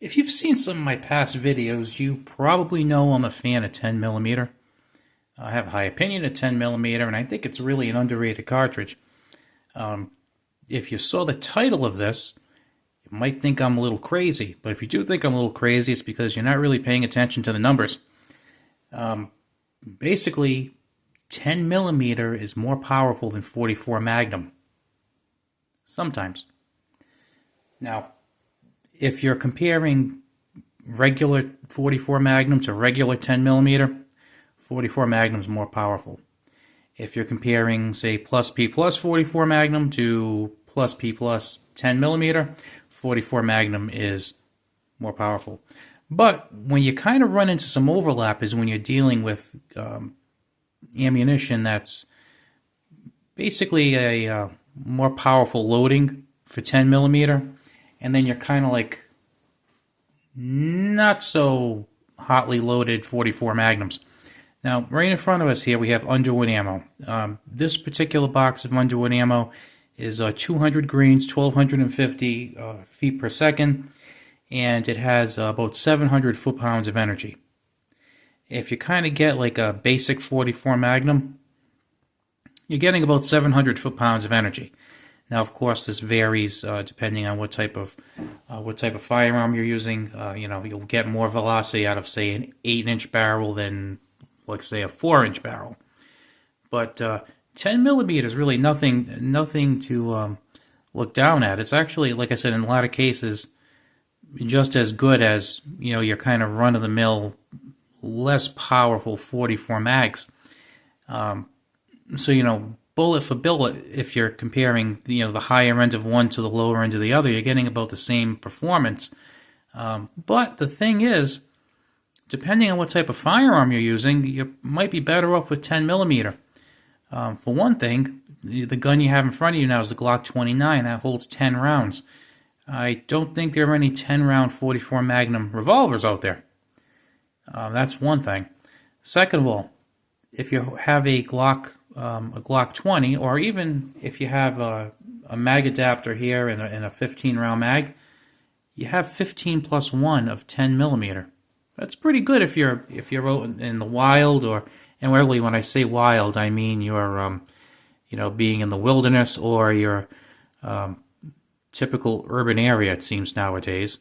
If you've seen some of my past videos, you probably know I'm a fan of 10 millimeter. I have a high opinion of 10 millimeter, and I think it's really an underrated cartridge. If you saw the title of this, you might think I'm a little crazy, but if you do think I'm a little crazy, it's because you're not really paying attention to the numbers. Basically, 10 millimeter is more powerful than 44 Magnum. Sometimes. Now, if you're comparing regular 44 Magnum to regular 10 millimeter, 44 Magnum is more powerful. If you're comparing, say, plus P plus 44 Magnum to plus P plus 10 millimeter, 44 Magnum is more powerful. But when you kind of run into some overlap is when you're dealing with ammunition that's basically a more powerful loading for 10 millimeter, and then you're kind of like not so hotly loaded 44 Magnums. Now, right in front of us here, we have Underwood ammo. This particular box of Underwood ammo is 200 grains, 1,250 feet per second, and it has about 700 foot-pounds of energy. If you kind of get like a basic 44 Magnum, you're getting about 700 foot-pounds of energy. Now, of course, this varies depending on what type of firearm you're using. You'll get more velocity out of, say, an 8-inch barrel than, like, say, a 4-inch barrel. But 10 millimeter is really nothing to look down at. It's actually, like I said, in a lot of cases, just as good as your kind of run-of-the-mill, less powerful 44 mags. So bullet for bullet, if you're comparing the higher end of one to the lower end of the other, you're getting about the same performance. But the thing is, depending on what type of firearm you're using, you might be better off with 10 millimeter. For one thing, the gun you have in front of you now is the Glock 29. That holds 10 rounds. I don't think there are any 10-round 44 Magnum revolvers out there. That's one thing. Second of all, if you have a Glock 20, or even if you have a mag adapter here and a 15-round mag, you have 15 plus 1 of 10 millimeter. That's pretty good if you're out in the wild, and really when I say wild, I mean you're being in the wilderness or your typical urban area. It seems nowadays.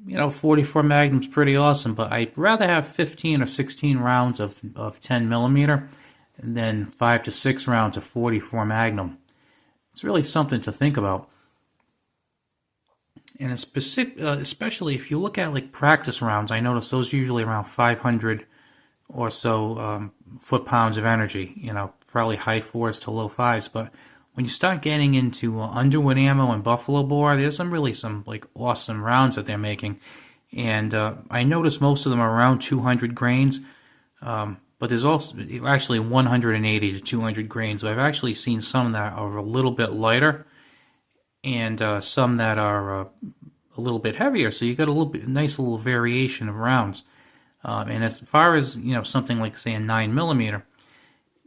44 Magnum's pretty awesome, but I'd rather have 15 or 16 rounds of 10 millimeter and then 5 to 6 rounds of 44 Magnum. It's really something to think about. And especially if you look at like practice rounds, I notice those usually around 500 or so foot-pounds of energy, probably high 4s to low 5s. But when you start getting into Underwood ammo and Buffalo Bore, there's some like awesome rounds that they're making. And I noticed most of them are around 200 grains. But there's also actually 180 to 200 grains. So I've actually seen some that are a little bit lighter and some that are a little bit heavier. So you got a nice little variation of rounds. And as far as something like, say, a 9 millimeter,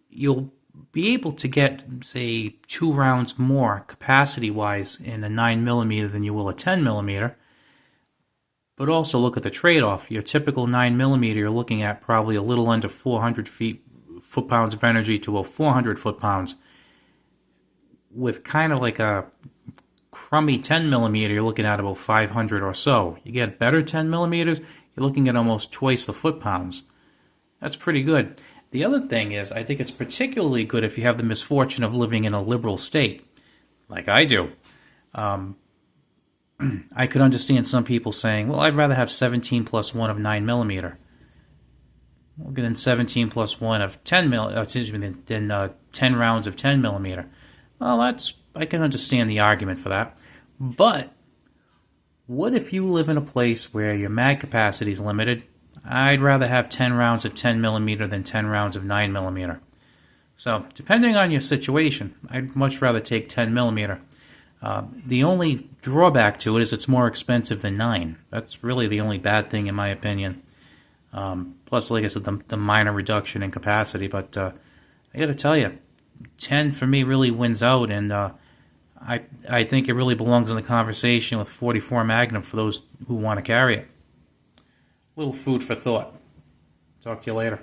you'll be able to get, say, 2 rounds more capacity-wise in a 9 millimeter than you will a 10 millimeter. But also look at the trade-off. Your typical 9 millimeter, you're looking at probably a little under 400 foot-pounds of energy to about 400 foot-pounds. With kind of like a crummy 10 millimeter, you're looking at about 500 or so. You get better 10 millimeters, you're looking at almost twice the foot-pounds. That's pretty good. The other thing is, I think it's particularly good if you have the misfortune of living in a liberal state, like I do. I could understand some people saying, well, I'd rather have 17 plus 1 of 9 millimeter. We'll get in 17 plus 1 of 10 than 10 rounds of 10 millimeter. Well, I can understand the argument for that. But what if you live in a place where your mag capacity is limited? I'd rather have 10 rounds of 10 millimeter than 10 rounds of 9 millimeter. So, depending on your situation, I'd much rather take 10 millimeter. The only drawback to it is it's more expensive than 9. That's really the only bad thing in my opinion. Plus, like I said, the minor reduction in capacity. But I got to tell you, 10 for me really wins out, and I think it really belongs in the conversation with 44 Magnum for those who want to carry it. Little food for thought. Talk to you later.